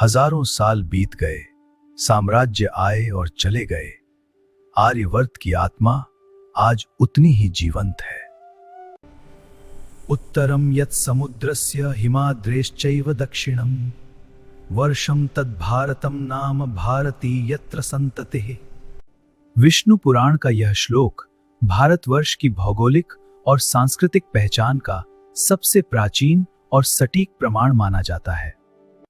हजारों साल बीत गए, साम्राज्य आए और चले गए। आर्यवर्त की आत्मा आज उतनी ही जीवंत है। उत्तरम यत् समुद्रस्य हिमाद्रेश्चैव दक्षिणम वर्षम तद् भारतम नाम भारती यत्र संततिः। विष्णु पुराण का यह श्लोक भारतवर्ष की भौगोलिक और सांस्कृतिक पहचान का सबसे प्राचीन और सटीक प्रमाण माना जाता है।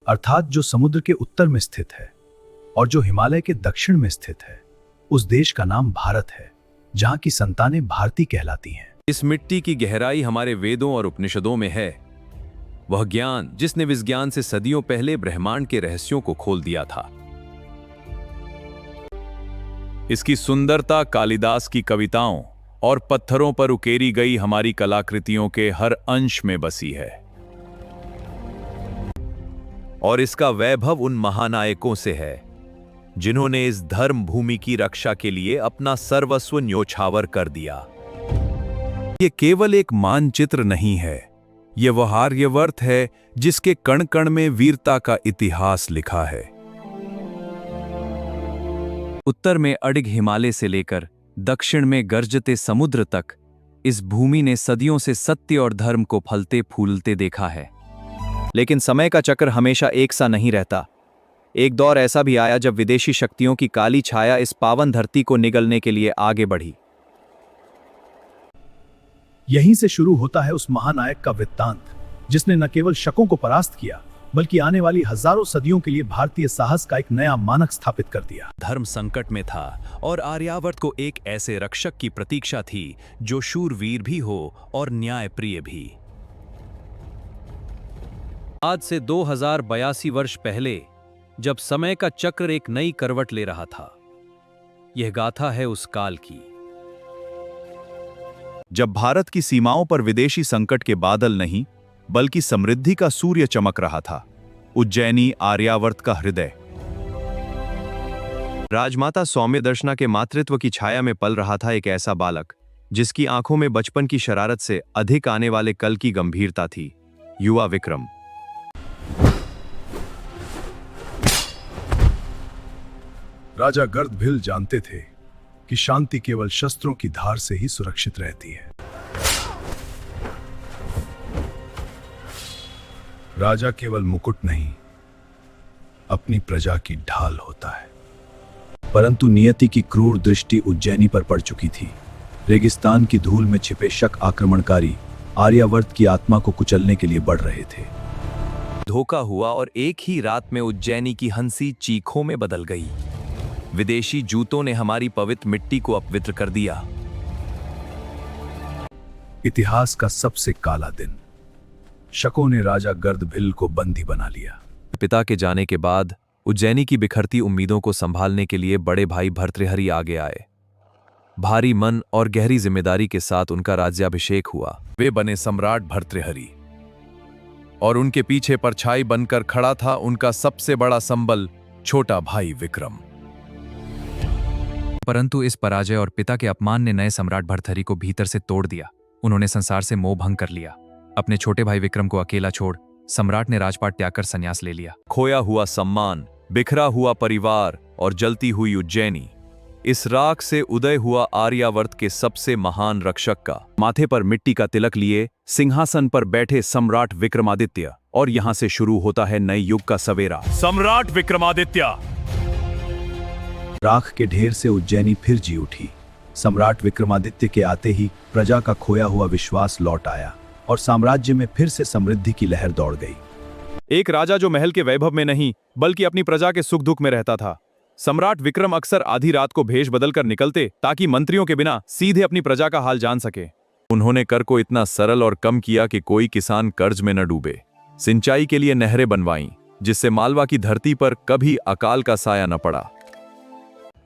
अर्थात जो समुद्र के उत्तर में स्थित है और जो हिमालय के दक्षिण में स्थित है, उस देश का नाम भारत है, जहां की संतानें भारती कहलाती हैं। इस मिट्टी की गहराई हमारे वेदों और उपनिषदों में है, वह ज्ञान जिसने विज्ञान से सदियों पहले ब्रह्मांड के रहस्यों को खोल दिया था। इसकी सुंदरता कालिदास की कविताओं और पत्थरों पर उकेरी गई हमारी कलाकृतियों के हर अंश में बसी है, और इसका वैभव उन महानायकों से है जिन्होंने इस धर्म भूमि की रक्षा के लिए अपना सर्वस्व न्योछावर कर दिया। ये केवल एक मानचित्र नहीं है, ये वह आर्यवर्त है जिसके कण कण में वीरता का इतिहास लिखा है। उत्तर में अडिग हिमालय से लेकर दक्षिण में गर्जते समुद्र तक इस भूमि ने सदियों से सत्य और धर्म को फलते फूलते देखा है। लेकिन समय का चक्र हमेशा एक सा नहीं रहता। एक दौर ऐसा भी आया जब विदेशी शक्तियों की काली छाया इस पावन धरती को निगलने के लिए आगे बढ़ी। यहीं से शुरू होता है उस महानायक का वृत्तांत, जिसने न केवल शकों को परास्त किया, बल्कि आने वाली हजारों सदियों के लिए भारतीय साहस का एक नया मानक स्थापित कर दिया। धर्म संकट में था और आर्यावर्त को एक ऐसे रक्षक की प्रतीक्षा थी जो शूरवीर भी हो और न्यायप्रिय भी। आज से 2082 वर्ष पहले, जब समय का चक्र एक नई करवट ले रहा था, यह गाथा है उस काल की, जब भारत की सीमाओं पर विदेशी संकट के बादल नहीं बल्कि समृद्धि का सूर्य चमक रहा था। उज्जैनी आर्यावर्त का हृदय, राजमाता सौम्य दर्शना के मातृत्व की छाया में पल रहा था एक ऐसा बालक जिसकी आंखों में बचपन की शरारत से अधिक आने वाले कल की गंभीरता थी। युवा विक्रम। राजा गर्दभिल जानते थे कि शांति केवल शस्त्रों की धार से ही सुरक्षित रहती है। राजा केवल मुकुट नहीं, अपनी प्रजा की ढाल होता है। परंतु नियति की क्रूर दृष्टि उज्जैनी पर पड़ चुकी थी। रेगिस्तान की धूल में छिपे शक आक्रमणकारी आर्यावर्त की आत्मा को कुचलने के लिए बढ़ रहे थे। धोखा हुआ और एक ही रात में उज्जैनी की हंसी चीखों में बदल गई। विदेशी जूतों ने हमारी पवित्र मिट्टी को अपवित्र कर दिया। इतिहास का सबसे काला दिन। शकों ने राजा गर्दभिल को बंदी बना लिया। पिता के जाने के बाद उज्जैनी की बिखरती उम्मीदों को संभालने के लिए बड़े भाई भर्तृहरि आगे आए। भारी मन और गहरी जिम्मेदारी के साथ उनका राज्याभिषेक हुआ। वे बने सम्राट भर्तृहरि, और उनके पीछे परछाई बनकर खड़ा था उनका सबसे बड़ा संबल, छोटा भाई विक्रम। परंतु इस पराजय और पिता के अपमान ने नए सम्राट भर्तृहरि को भीतर से तोड़ दिया। उन्होंने संसार से मोह भंग कर लिया। अपने छोटे भाई विक्रम को अकेला छोड़ सम्राट ने राजपाट त्याग कर संन्यास ले लिया। खोया हुआ सम्मान, बिखरा हुआ परिवार और जलती हुई उज्जैनी, इस राख से उदय हुआ आर्यावर्त के सबसे महान रक्षक का माथे पर मिट्टी का तिलक लिए सिंहासन पर बैठे सम्राट विक्रमादित्य। और यहां से शुरू होता है नए युग का सवेरा। सम्राट विक्रमादित्य। राख के ढेर से उज्जैनी फिर जी उठी। सम्राट विक्रमादित्य के आते ही प्रजा का खोया हुआ विश्वास लौट आया और साम्राज्य में फिर से समृद्धि की लहर दौड़ गई। एक राजा जो महल के वैभव में नहीं बल्कि अपनी प्रजा के सुख दुख में रहता था। सम्राट विक्रम अक्सर आधी रात को भेष बदलकर निकलते ताकि मंत्रियों के बिना सीधे अपनी प्रजा का हाल जान सके। उन्होंने कर को इतना सरल और कम किया कि कोई किसान कर्ज में न डूबे। सिंचाई के लिए नहरें बनवाईं, जिससे मालवा की धरती पर कभी अकाल का साया न पड़ा।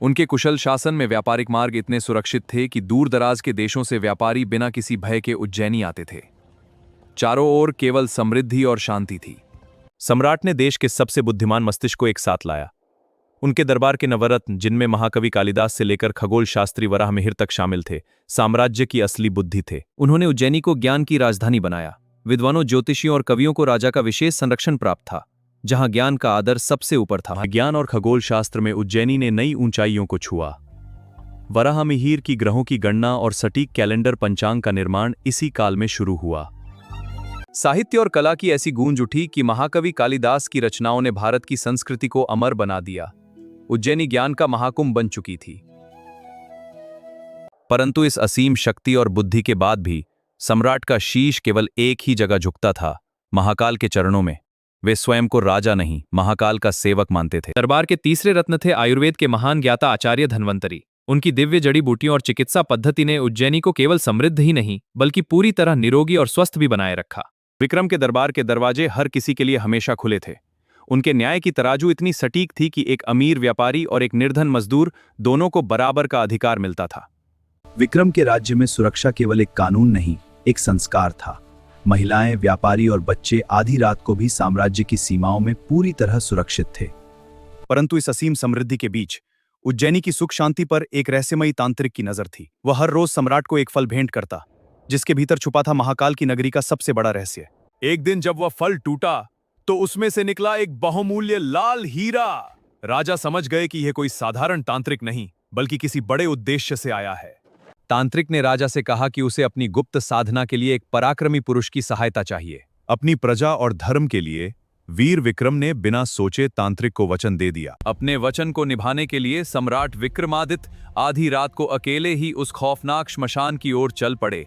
उनके कुशल शासन में व्यापारिक मार्ग इतने सुरक्षित थे कि दूर दराज के देशों से व्यापारी बिना किसी भय के उज्जैनी आते थे। चारों ओर केवल समृद्धि और शांति थी। सम्राट ने देश के सबसे बुद्धिमान मस्तिष्क को एक साथ लाया। उनके दरबार के नवरत्न, जिनमें महाकवि कालिदास से लेकर खगोल शास्त्री वराह मिहिर तक शामिल थे, साम्राज्य की असली बुद्धि थे। उन्होंने उज्जैनी को ज्ञान की राजधानी बनाया। विद्वानों, ज्योतिषियों और कवियों को राजा का विशेष संरक्षण प्राप्त था। जहां ज्ञान का आदर सबसे ऊपर था। ज्ञान और खगोल शास्त्र में उज्जैनी ने नई ऊंचाइयों को छुआ। वराहमिहिर की ग्रहों की गणना और सटीक कैलेंडर पंचांग का निर्माण इसी काल में शुरू हुआ। साहित्य और कला की ऐसी गूंज उठी कि महाकवि कालिदास की रचनाओं ने भारत की संस्कृति को अमर बना दिया। उज्जैनी ज्ञान का महाकुंभ बन चुकी थी। परंतु इस असीम शक्ति और बुद्धि के बाद भी सम्राट का शीश केवल एक ही जगह झुकता था, महाकाल के चरणों में। वे स्वयं को राजा नहीं, महाकाल का सेवक मानते थे। दरबार के तीसरे रत्न थे आयुर्वेद के महान ज्ञाता आचार्य धन्वंतरी। उनकी दिव्य जड़ी बूटियों और चिकित्सा पद्धति ने उज्जैनी को केवल समृद्ध ही नहीं बल्कि पूरी तरह निरोगी और स्वस्थ भी बनाए रखा। विक्रम के दरबार के दरवाजे हर किसी के लिए हमेशा खुले थे। उनके न्याय की तराजू इतनी सटीक थी कि एक अमीर व्यापारी और एक निर्धन मजदूर दोनों को बराबर का अधिकार मिलता था। विक्रम के राज्य में सुरक्षा केवल एक कानून नहीं, एक संस्कार था। महिलाएं, व्यापारी और बच्चे आधी रात को भी साम्राज्य की सीमाओं में पूरी तरह सुरक्षित थे। परंतु इस असीम समृद्धि के बीच उज्जैनी की सुख शांति पर एक रहस्यमयी तांत्रिक की नजर थी। वह हर रोज सम्राट को एक फल भेंट करता, जिसके भीतर छुपा था महाकाल की नगरी का सबसे बड़ा रहस्य। एक दिन जब वह फल टूटा तो उसमें से निकला एक बहुमूल्य लाल हीरा। राजा समझ गए कि यह कोई साधारण तांत्रिक नहीं बल्कि किसी बड़े उद्देश्य से आया है। तांत्रिक ने राजा से कहा कि उसे अपनी गुप्त साधना के लिए एक पराक्रमी पुरुष की सहायता चाहिए। अपनी प्रजा और धर्म के लिए वीर विक्रम ने बिना सोचे तांत्रिक को वचन दे दिया। अपने वचन को निभाने के लिए सम्राट विक्रमादित्य आधी रात को अकेले ही उस खौफनाक श्मशान की ओर चल पड़े,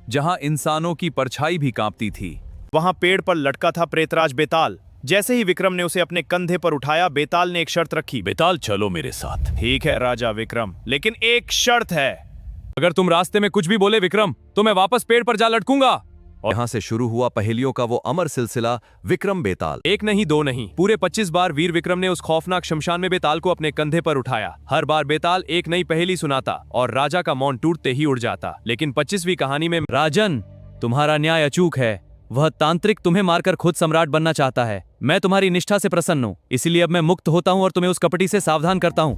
जहां इंसानों की परछाई भी कांपती थी। वहां पेड़ पर लटका था प्रेतराज बेताल। जैसे ही विक्रम ने उसे अपने कंधे पर उठाया, बेताल ने एक शर्त रखी। बेताल, चलो मेरे साथ। ठीक है राजा विक्रम, लेकिन एक शर्त है। अगर तुम रास्ते में कुछ भी बोले विक्रम, तो मैं वापस पेड़ पर जा लटकूंगा। और यहां से शुरू हुआ पहेलियों का वो अमर सिलसिला, विक्रम बेताल। एक नहीं, दो नहीं, पूरे 25 बार वीर विक्रम ने उस खौफनाक शमशान में बेताल को अपने कंधे पर उठाया। हर बार बेताल एक नई पहेली सुनाता और राजा का मौन टूटते ही उड़ जाता। लेकिन 25वीं कहानी में, राजन, तुम्हारा न्याय अचूक है। वह तांत्रिक तुम्हें मारकर खुद सम्राट बनना चाहता है। मैं तुम्हारी निष्ठा से प्रसन्न हूं, इसलिए अब मैं मुक्त होता हूं और तुम्हें उस कपटी से सावधान करता हूं।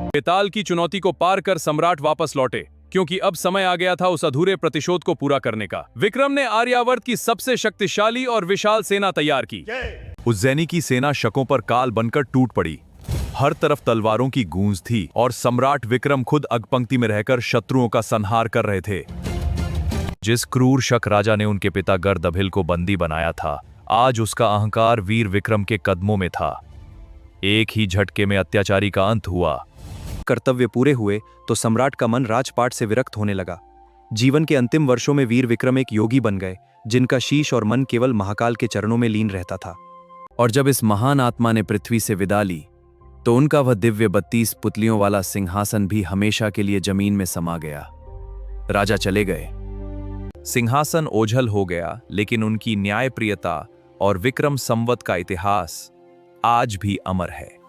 बेताल की चुनौती को पार कर सम्राट वापस लौटे, क्योंकि अब समय आ गया था उस अधूरे प्रतिशोध को पूरा करने का। विक्रम ने आर्यावर्त की सबसे शक्तिशाली और विशाल सेना तैयार की। उज्जैनी की सेना शकों पर काल बनकर टूट पड़ी। हर तरफ तलवारों की गूंज थी और सम्राट विक्रम खुद अग्रपंक्ति में रहकर शत्रुओं का संहार कर रहे थे। जिस क्रूर शक राजा ने उनके पिता गर्दभिल को बंदी बनाया था, आज उसका अहंकार वीर विक्रम के कदमों में था। एक ही झटके में अत्याचारी का अंत हुआ। कर्तव्य पूरे हुए तो सम्राट का मन राजपाट से विरक्त होने लगा। जीवन के अंतिम वर्षों में वीर विक्रम एक योगी बन गए, जिनका शीश और मन केवल महाकाल के चरणों में लीन रहता था। और जब इस महान आत्मा ने पृथ्वी से विदा ली, तो उनका वह दिव्य 32 पुतलियों वाला सिंहासन भी हमेशा के लिए जमीन में समा गया। राजा चले गए, सिंहासन ओझल हो गया, लेकिन उनकी न्यायप्रियता और विक्रम संवत का इतिहास आज भी अमर है।